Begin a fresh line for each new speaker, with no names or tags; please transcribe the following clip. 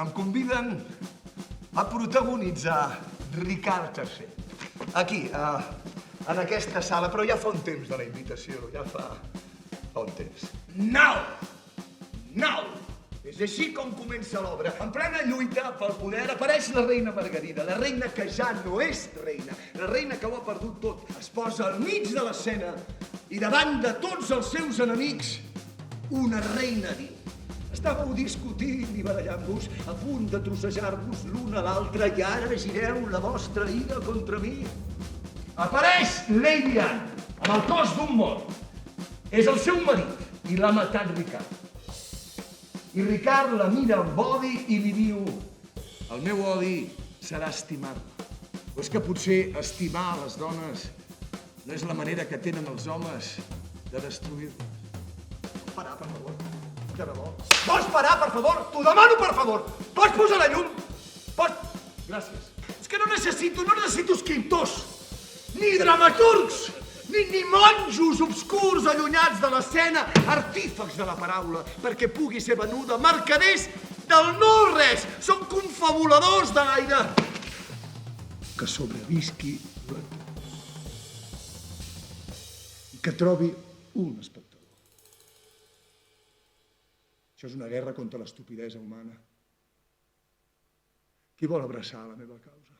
em conviden a protagonitzar Ricard III. Aquí, en aquesta sala, però ja fa un temps de la invitació, ja fa un temps. Now! És així com comença l'obra. En plena lluita pel poder apareix la reina Margarida, la reina que ja no és reina, la reina que ho ha perdut tot. Es posa al mig de l'escena i davant de tots els seus enemics, una reina diu: estàveu discutint i barallant-vos, a punt de trossejar-vos l'un a l'altre, i ara gireu la vostra ira contra mi. Apareix Lady Anne, amb el cos d'un mort. És el seu marit i l'ha matat Ricard. I Ricard la mira amb odi i li diu: el meu odi serà estimar-la. O és que potser estimar les dones no és la manera que tenen els homes de destruir-les? Pots parar, per favor? De debò? Pots parar, per favor? T'ho demano, per favor! Pots posar la llum? Pots... Gràcies. És que no necessito escriptors, ni dramaturgs, ni monjos obscurs allunyats de l'escena, artífex de la paraula, perquè pugui ser venuda, mercaders del no-res, són confabuladors de l'aire. Que sobrevisqui i que trobi un espectador. Això és una guerra contra l'estupidesa humana. Qui vol abraçar la meva causa?